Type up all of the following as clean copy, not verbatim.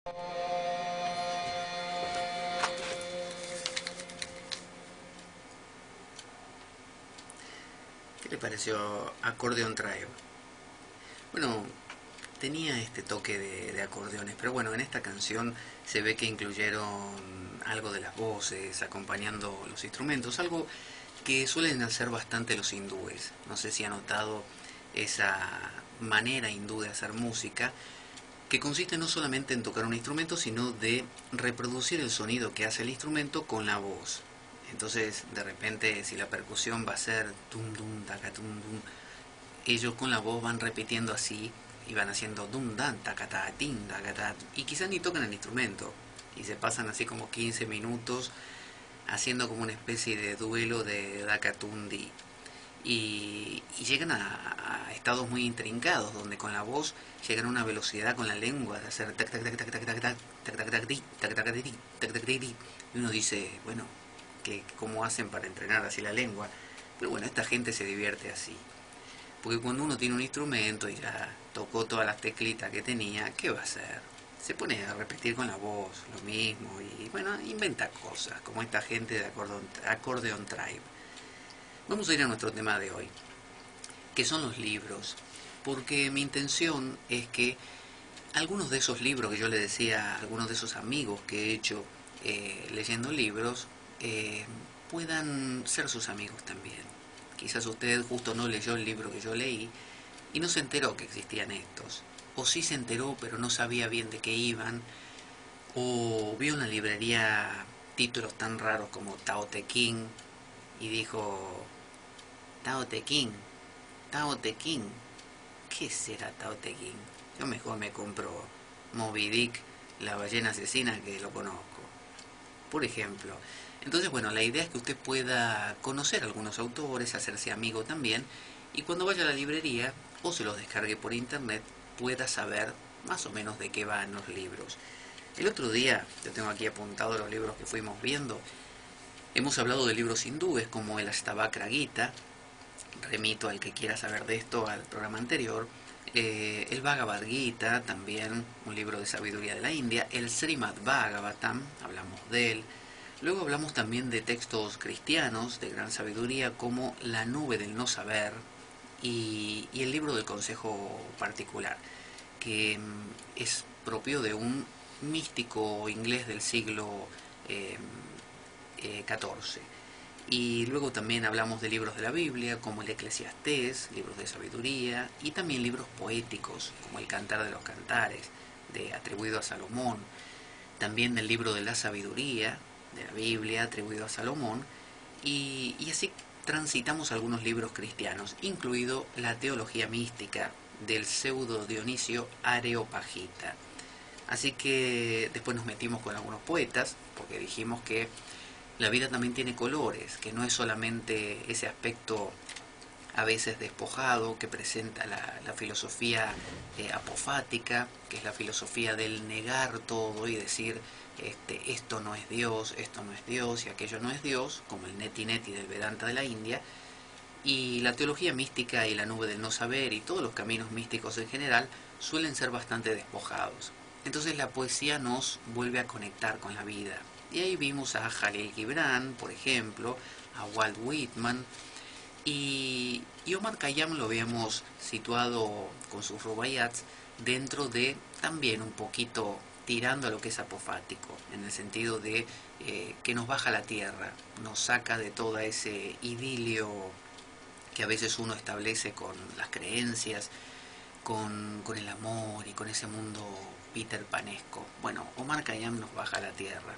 ¿Qué le pareció Accordion Tribe? Bueno, tenía este toque de acordeones, pero bueno, en esta canción se ve que incluyeron algo de las voces acompañando los instrumentos, algo que suelen hacer bastante los hindúes. No sé si ha notado esa manera hindú de hacer música, que consiste no solamente en tocar un instrumento, sino de reproducir el sonido que hace el instrumento con la voz. Entonces, de repente, si la percusión va a ser tum dum taca tum dum, ellos con la voz van repitiendo así y van haciendo dum dan tacata tin tacata, y quizás ni tocan el instrumento y se pasan así como 15 minutos haciendo como una especie de duelo de Dakatundi y llegan a estados muy intrincados donde con la voz llegan a una velocidad con la lengua de hacer tac tac tac tac tac tac tac tac tac tac tac tac tac tac tac, y uno dice, bueno, que cómo hacen para entrenar así la lengua. Pero bueno, esta gente se divierte así, porque cuando uno tiene un instrumento y ya tocó todas las teclitas que tenía, ¿qué va a hacer? Se pone a repetir con la voz lo mismo y bueno, inventa cosas, como esta gente de Accordion Tribe. Vamos a ir a nuestro tema de hoy, que son los libros, porque mi intención es que algunos de esos libros que yo le decía, algunos de esos amigos que he hecho leyendo libros, puedan ser sus amigos también. Quizás usted justo no leyó el libro que yo leí y no se enteró que existían estos, o sí se enteró pero no sabía bien de qué iban, o vio en la librería títulos tan raros como Tao Te Ching y dijo, Tao Te Ching, Tao Te Ching, ¿qué será Tao Te Ching? Yo mejor me compro Moby Dick, la ballena asesina, que lo conozco, por ejemplo. Entonces, bueno, la idea es que usted pueda conocer a algunos autores, hacerse amigo también, y cuando vaya a la librería o se los descargue por internet, pueda saber más o menos de qué van los libros. El otro día, yo tengo aquí apuntado los libros que fuimos viendo, hemos hablado de libros hindúes como el Ashtavakra Gita, remito al que quiera saber de esto al programa anterior, el Bhagavad Gita, también un libro de sabiduría de la India, el Srimad Bhagavatam, hablamos de él. Luego hablamos también de textos cristianos de gran sabiduría como La nube del no saber y el libro del consejo particular, que es propio de un místico inglés del siglo XIV. Y luego también hablamos de libros de la Biblia, como el Eclesiastés, libros de sabiduría, y también libros poéticos, como el Cantar de los Cantares, atribuido a Salomón. También del libro de la sabiduría, de la Biblia, atribuido a Salomón. Y así transitamos algunos libros cristianos, incluido la teología mística del pseudo Dionisio Areopagita. Así que después nos metimos con algunos poetas, porque dijimos que la vida también tiene colores, que no es solamente ese aspecto a veces despojado que presenta la filosofía apofática, que es la filosofía del negar todo y decir esto no es Dios, esto no es Dios y aquello no es Dios, como el Neti Neti del Vedanta de la India, y la teología mística y la nube del no saber y todos los caminos místicos en general suelen ser bastante despojados. Entonces la poesía nos vuelve a conectar con la vida. Y ahí vimos a Jalil Gibran, por ejemplo, a Walt Whitman, y Omar Khayyam lo habíamos situado con sus rubayats dentro de también un poquito tirando a lo que es apofático, en el sentido de que nos baja la tierra, nos saca de todo ese idilio que a veces uno establece con las creencias, con el amor y con ese mundo Peter Panesco. Bueno, Omar Khayyam nos baja la tierra.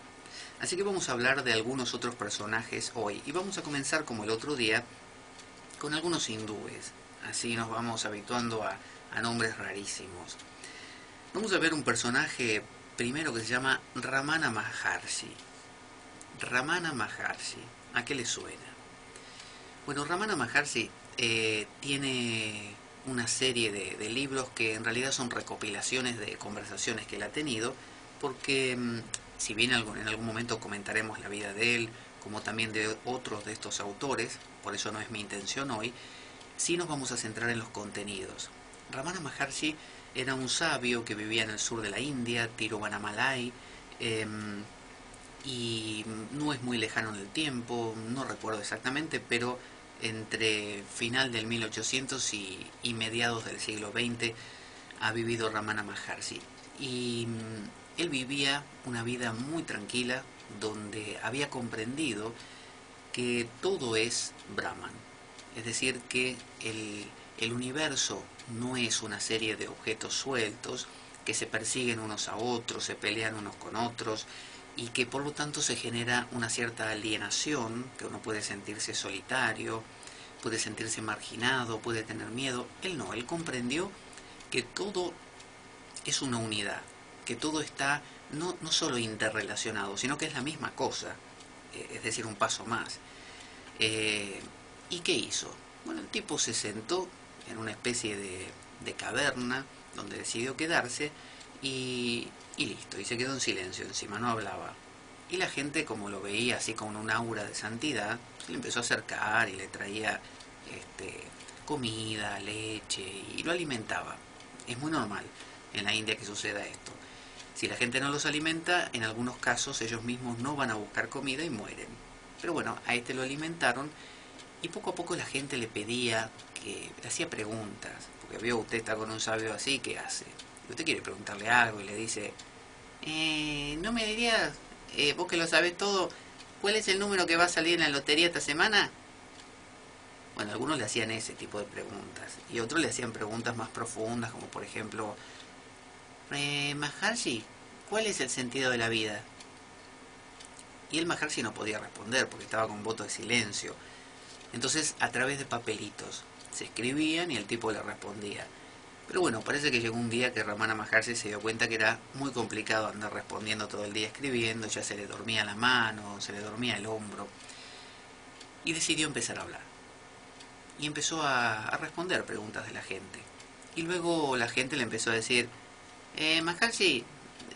Así que vamos a hablar de algunos otros personajes hoy. Y vamos a comenzar como el otro día con algunos hindúes. Así nos vamos habituando a nombres rarísimos. Vamos a ver un personaje primero que se llama Ramana Maharshi. Ramana Maharshi, ¿a qué le suena? Bueno, Ramana Maharshi tiene una serie de libros que en realidad son recopilaciones de conversaciones que él ha tenido, porque si bien en algún momento comentaremos la vida de él, como también de otros de estos autores, por eso no es mi intención hoy, sí nos vamos a centrar en los contenidos. Ramana Maharshi era un sabio que vivía en el sur de la India, Tiruvannamalai, y no es muy lejano en el tiempo, no recuerdo exactamente, pero entre final del 1800 y mediados del siglo XX ha vivido Ramana Maharshi. Y él vivía una vida muy tranquila, donde había comprendido que todo es Brahman. Es decir, que el universo no es una serie de objetos sueltos que se persiguen unos a otros, se pelean unos con otros, y que por lo tanto se genera una cierta alienación, que uno puede sentirse solitario, puede sentirse marginado, puede tener miedo. Él no, él comprendió que todo es una unidad, que todo está no solo interrelacionado, sino que es la misma cosa, es decir, un paso más. ¿Y qué hizo? Bueno, el tipo se sentó en una especie de caverna donde decidió quedarse y listo, y se quedó en silencio, encima no hablaba. Y la gente, como lo veía así con un aura de santidad, se le empezó a acercar y le traía comida, leche y lo alimentaba. Es muy normal en la India que suceda esto. Si la gente no los alimenta, en algunos casos ellos mismos no van a buscar comida y mueren. Pero bueno, a este lo alimentaron y poco a poco la gente le pedía, que le hacía preguntas, porque vio, usted está con un sabio así, ¿qué hace? Y usted quiere preguntarle algo y le dice, ¿no me dirías, vos que lo sabés todo, cuál es el número que va a salir en la lotería esta semana? Bueno, algunos le hacían ese tipo de preguntas y otros le hacían preguntas más profundas, como por ejemplo, Maharshi, ¿cuál es el sentido de la vida? Y el Maharshi no podía responder porque estaba con voto de silencio. Entonces, a través de papelitos se escribían y el tipo le respondía. Pero bueno, parece que llegó un día que Ramana Maharshi se dio cuenta que era muy complicado andar respondiendo todo el día escribiendo, ya se le dormía la mano, se le dormía el hombro, y decidió empezar a hablar. Y empezó a responder preguntas de la gente. Y luego la gente le empezó a decir, Maharshi,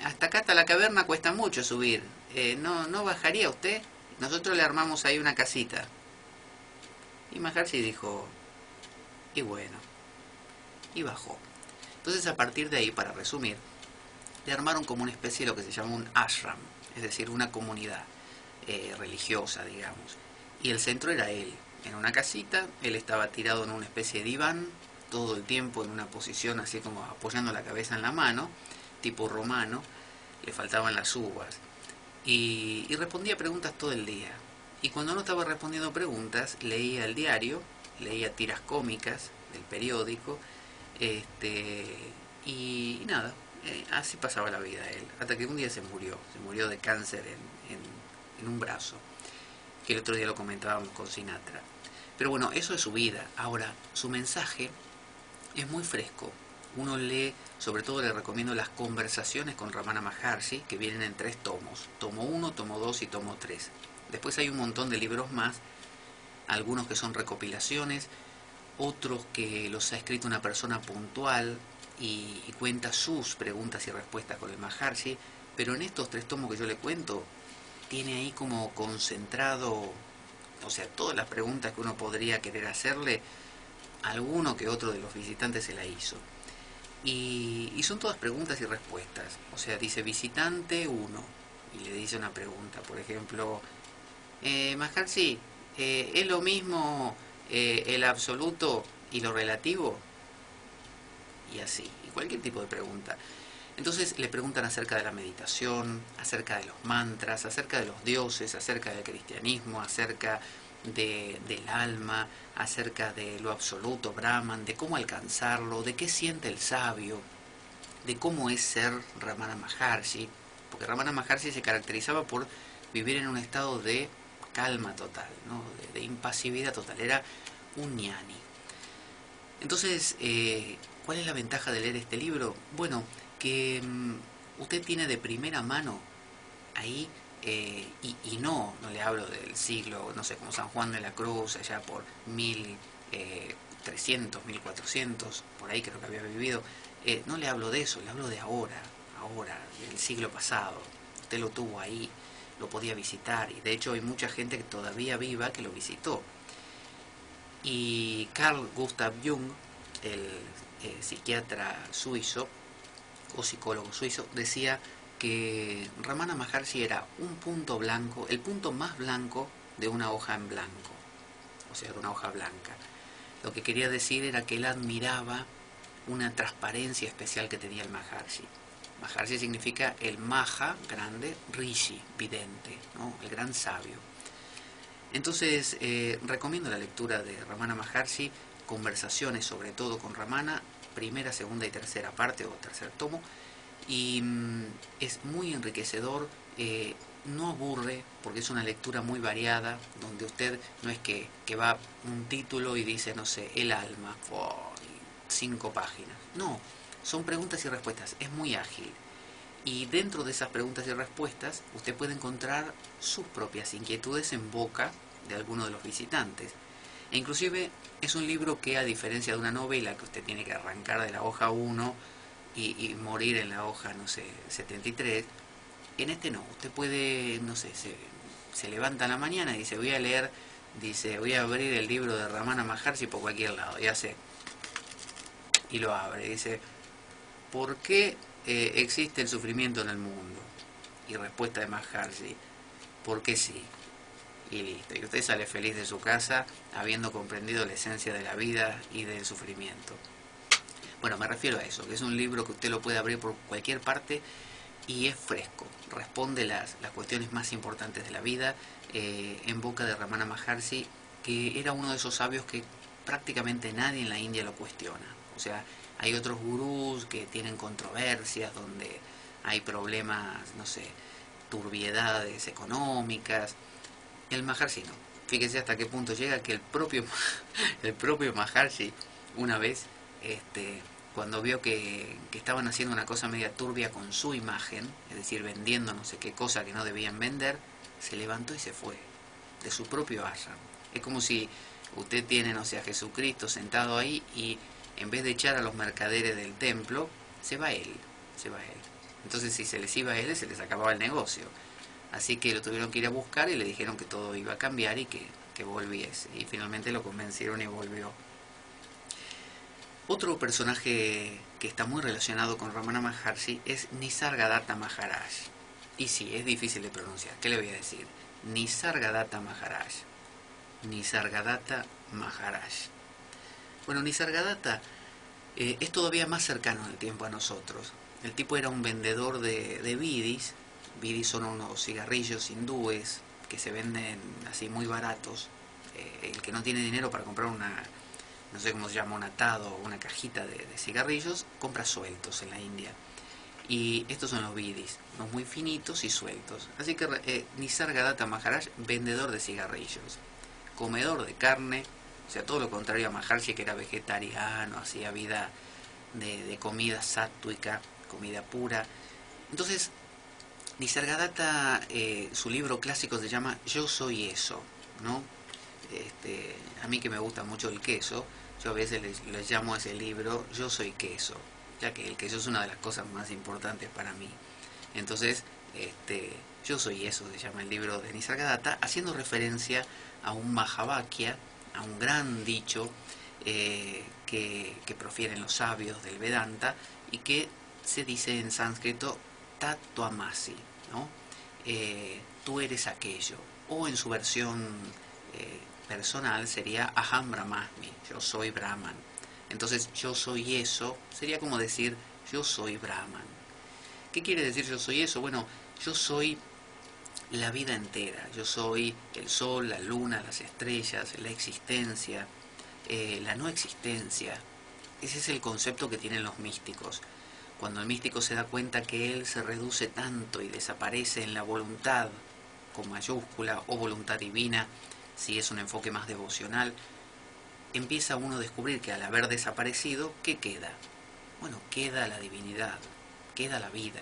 hasta acá hasta la caverna cuesta mucho subir, ¿no bajaría usted? Nosotros le armamos ahí una casita. Y Maharshi dijo, y bueno, y bajó. Entonces a partir de ahí, para resumir, le armaron como una especie de lo que se llama un ashram, es decir, una comunidad religiosa, digamos. Y el centro era él, en una casita, él estaba tirado en una especie de diván, todo el tiempo en una posición así como apoyando la cabeza en la mano, tipo romano, le faltaban las uvas, y respondía preguntas todo el día. Y cuando no estaba respondiendo preguntas, leía el diario, leía tiras cómicas del periódico, y nada, así pasaba la vida él, hasta que un día se murió de cáncer en un brazo, que el otro día lo comentábamos con Sinatra. Pero bueno, eso es su vida. Ahora, su mensaje es muy fresco. Uno lee, sobre todo le recomiendo las conversaciones con Ramana Maharshi, que vienen en 3 tomos, tomo 1, tomo 2 y tomo 3. Después hay un montón de libros más, algunos que son recopilaciones, otros que los ha escrito una persona puntual y cuenta sus preguntas y respuestas con el Maharshi, pero en estos 3 tomos que yo le cuento, tiene ahí como concentrado, o sea, todas las preguntas que uno podría querer hacerle, alguno que otro de los visitantes se la hizo. Y son todas preguntas y respuestas. O sea, dice visitante 1 y le dice una pregunta, por ejemplo, Maharshi, ¿es lo mismo el absoluto y lo relativo? Y así, y cualquier tipo de pregunta. Entonces le preguntan acerca de la meditación, acerca de los mantras, acerca de los dioses, acerca del cristianismo, acerca del alma, acerca de lo absoluto, Brahman, de cómo alcanzarlo, de qué siente el sabio, de cómo es ser Ramana Maharshi, porque Ramana Maharshi se caracterizaba por vivir en un estado de calma total, ¿no? de impasividad total, era un ñani. Entonces, ¿cuál es la ventaja de leer este libro? Bueno, que usted tiene de primera mano ahí, y no le hablo del siglo, no sé, como San Juan de la Cruz, allá por 1300, 1400, por ahí creo que había vivido, no le hablo de eso, le hablo de ahora, del siglo pasado. Usted lo tuvo ahí, lo podía visitar, y de hecho hay mucha gente que todavía viva que lo visitó. Y Carl Gustav Jung, el psiquiatra suizo o psicólogo suizo, decía que Ramana Maharshi era un punto blanco, el punto más blanco de una hoja en blanco, o sea, de una hoja blanca. Lo que quería decir era que él admiraba una transparencia especial que tenía el Maharshi. Maharshi significa el Maha, grande, Rishi, vidente, ¿no? El gran sabio. Entonces, recomiendo la lectura de Ramana Maharshi, conversaciones sobre todo con Ramana, primera, segunda y tercera parte o tercer tomo, y es muy enriquecedor, no aburre porque es una lectura muy variada, donde usted no es que va un título y dice, no sé, el alma, 5 páginas. No, son preguntas y respuestas, es muy ágil. Y dentro de esas preguntas y respuestas, usted puede encontrar sus propias inquietudes en boca de alguno de los visitantes. E inclusive es un libro que, a diferencia de una novela que usted tiene que arrancar de la hoja 1 y morir en la hoja, no sé, 73, en este no. Usted puede, no sé, se levanta en la mañana y dice, voy a leer, dice, voy a abrir el libro de Ramana Maharshi por cualquier lado, ya sé. Y lo abre, dice, ¿por qué existe el sufrimiento en el mundo? Y respuesta de Maharshi, porque sí. Y listo. Y usted sale feliz de su casa habiendo comprendido la esencia de la vida y del sufrimiento. Bueno, me refiero a eso, que es un libro que usted lo puede abrir por cualquier parte y es fresco. Responde las cuestiones más importantes de la vida en boca de Ramana Maharshi, que era uno de esos sabios que prácticamente nadie en la India lo cuestiona. O sea, hay otros gurús que tienen controversias, donde hay problemas, no sé, turbiedades económicas. El Maharshi no. Fíjese hasta qué punto llega que el propio Maharshi, una vez, cuando vio que estaban haciendo una cosa media turbia con su imagen, es decir, vendiendo no sé qué cosa que no debían vender, se levantó y se fue, de su propio ashram. Es como si usted tiene, no sé, a Jesucristo sentado ahí y en vez de echar a los mercaderes del templo, se va él, se va él. Entonces, si se les iba a él, se les acababa el negocio. Así que lo tuvieron que ir a buscar y le dijeron que todo iba a cambiar y que volviese. Y finalmente lo convencieron y volvió. Otro personaje que está muy relacionado con Ramana Maharshi es Nisargadatta Maharaj. Y sí, es difícil de pronunciar. ¿Qué le voy a decir? Nisargadatta Maharaj. Nisargadatta Maharaj. Bueno, Nisargadatta es todavía más cercano en el tiempo a nosotros. El tipo era un vendedor de bidis. Bidis son unos cigarrillos hindúes que se venden así muy baratos. El que no tiene dinero para comprar una, no sé cómo se llama, un atado o una cajita de cigarrillos, compra sueltos en la India. Y estos son los bidis, unos muy finitos y sueltos. Así que Nisargadatta Maharaj, vendedor de cigarrillos, comedor de carne, o sea, todo lo contrario a Maharshi, que era vegetariano, hacía vida de comida sáttvica, comida pura. Entonces, Nisargadatta, su libro clásico se llama Yo soy eso, ¿no? A mí que me gusta mucho el queso, yo a veces les llamo a ese libro Yo soy queso, ya que el queso es una de las cosas más importantes para mí. Entonces, Yo soy eso, se llama el libro de Nisargadatta, haciendo referencia a un Mahavakya, a un gran dicho que profieren los sabios del Vedanta y que se dice en sánscrito Tattvamasi, ¿no? Tú eres aquello, o en su versión personal sería Aham Brahmasmi, yo soy Brahman. Entonces, yo soy eso, sería como decir yo soy Brahman. ¿Qué quiere decir yo soy eso? Bueno, yo soy la vida entera, yo soy el sol, la luna, las estrellas, la existencia, la no existencia. Ese es el concepto que tienen los místicos. Cuando el místico se da cuenta que él se reduce tanto y desaparece en la voluntad con mayúscula o voluntad divina, si es un enfoque más devocional, empieza uno a descubrir que al haber desaparecido, ¿qué queda? Bueno, queda la divinidad, queda la vida,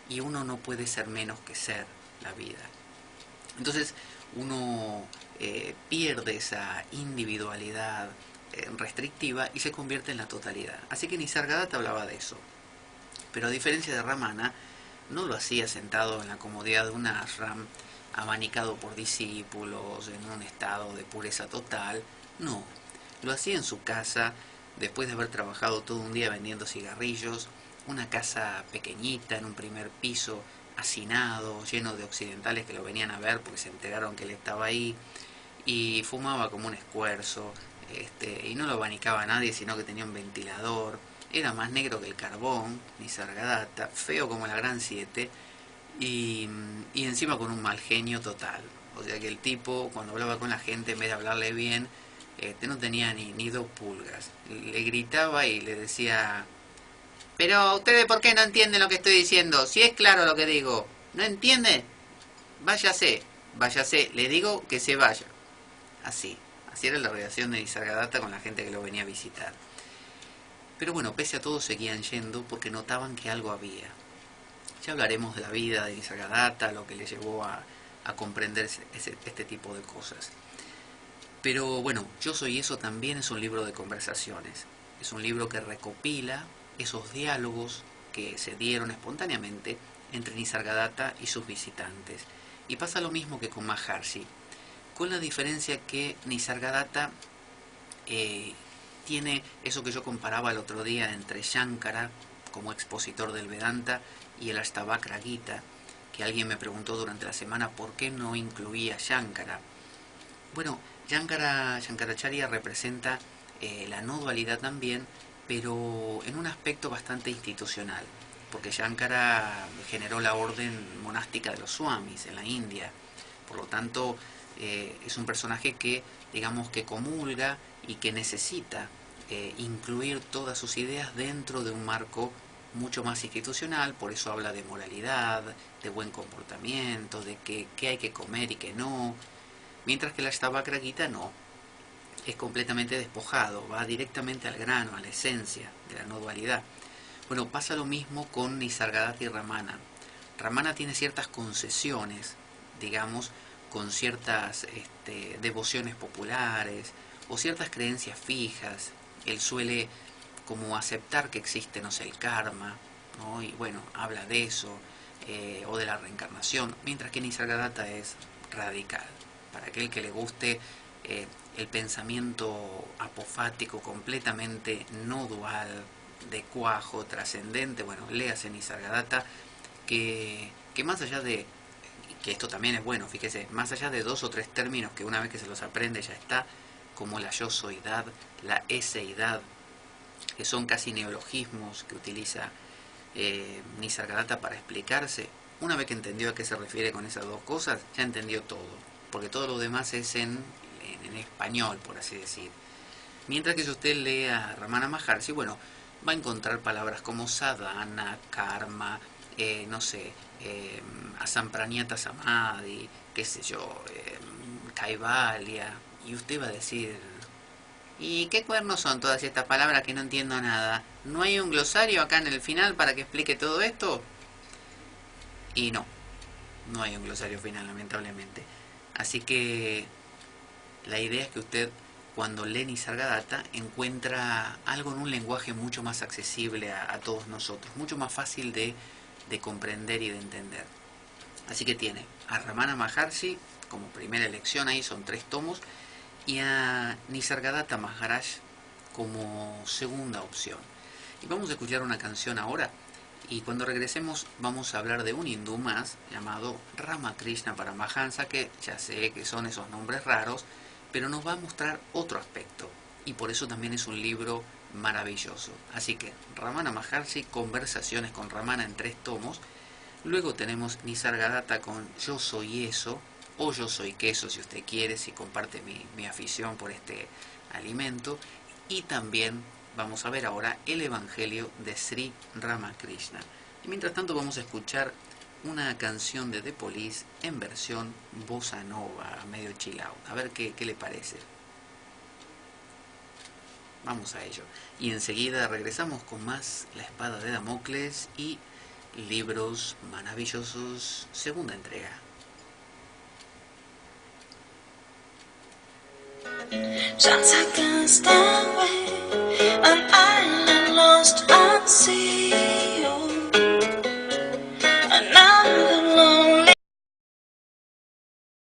y uno no puede ser menos que ser la vida. Entonces uno pierde esa individualidad restrictiva y se convierte en la totalidad. Así que Nisargadatta hablaba de eso. Pero a diferencia de Ramana, no lo hacía sentado en la comodidad de un ashram, abanicado por discípulos, en un estado de pureza total. No, lo hacía en su casa, después de haber trabajado todo un día vendiendo cigarrillos, una casa pequeñita en un primer piso, hacinado, lleno de occidentales que lo venían a ver porque se enteraron que él estaba ahí, y fumaba como un escuerzo, y no lo abanicaba a nadie, sino que tenía un ventilador, era más negro que el carbón, Nisargadatta, feo como la Gran Siete, y encima con un mal genio total. O sea que el tipo, cuando hablaba con la gente, en vez de hablarle bien, no tenía ni dos pulgas. Le gritaba y le decía: pero ustedes, ¿por qué no entienden lo que estoy diciendo? Si es claro lo que digo. ¿No entiende? Váyase, váyase, le digo que se vaya. Así, así era la relación de Nisargadatta con la gente que lo venía a visitar. Pero bueno, pese a todo seguían yendo porque notaban que algo había. Ya hablaremos de la vida de Nisargadatta, lo que le llevó a comprender este tipo de cosas. Pero bueno, Yo soy eso también es un libro de conversaciones. Es un libro que recopila esos diálogos que se dieron espontáneamente entre Nisargadatta y sus visitantes. Y pasa lo mismo que con Maharshi, con la diferencia que Nisargadatta tiene eso que yo comparaba el otro día entre Shankara como expositor del Vedanta y el Ashtavakra Gita, que alguien me preguntó durante la semana por qué no incluía Shankara. Bueno, Shankaracharya representa la no dualidad también, pero en un aspecto bastante institucional, porque Shankara generó la orden monástica de los swamis en la India. Por lo tanto, es un personaje que, digamos, que comulga y que necesita incluir todas sus ideas dentro de un marco mucho más institucional. Por eso habla de moralidad, de buen comportamiento, de qué hay que comer y qué no. Mientras que la Ashtavakra Gita no, es completamente despojado, va directamente al grano, a la esencia de la no dualidad. Bueno, pasa lo mismo con Nisargadatta y Ramana. Ramana tiene ciertas concesiones, digamos, con ciertas devociones populares o ciertas creencias fijas. Él suele como aceptar que existe, no sé, el karma, ¿no? Y bueno, habla de eso, o de la reencarnación, mientras que Nisargadatta es radical. Para aquel que le guste el pensamiento apofático, completamente no dual, de cuajo, trascendente, bueno, léase Nisargadatta, que más allá de, que esto también es bueno, fíjese, más allá de dos o tres términos que una vez que se los aprende ya está, como la yo soidad, la eseidad, que son casi neologismos que utiliza Nisargadatta para explicarse. Una vez que entendió a qué se refiere con esas dos cosas, ya entendió todo, porque todo lo demás es en español, por así decir. Mientras que si usted lee a Ramana Maharshi, bueno, va a encontrar palabras como sadhana, karma, no sé, asampraniata samadhi, qué sé yo, kaivalya, y usted va a decir: ¿y qué cuernos son todas estas palabras que no entiendo nada? ¿No hay un glosario acá en el final para que explique todo esto? Y no hay un glosario final, lamentablemente. Así que la idea es que usted, cuando lee Nisargadatta, encuentra algo en un lenguaje mucho más accesible a todos nosotros, mucho más fácil de comprender y de entender. Así que tiene a Ramana Maharshi como primera elección, ahí son 3 tomos, y a Nisargadatta Maharaj como segunda opción. Y vamos a escuchar una canción ahora, y cuando regresemos vamos a hablar de un hindú más llamado Ramakrishna Paramahansa, que ya sé que son esos nombres raros, pero nos va a mostrar otro aspecto, y por eso también es un libro maravilloso. Así que Ramana Maharshi, Conversaciones con Ramana en 3 tomos. Luego tenemos Nisargadatta con Yo soy eso, o Yo soy queso si usted quiere, si comparte mi afición por este alimento. Y también vamos a ver ahora el Evangelio de Sri Ramakrishna. Y mientras tanto vamos a escuchar una canción de The Police en versión bossa nova, medio chill out. A ver qué le parece. Vamos a ello. Y enseguida regresamos con más La Espada de Damocles y Libros Maravillosos, segunda entrega. Chance I can stand with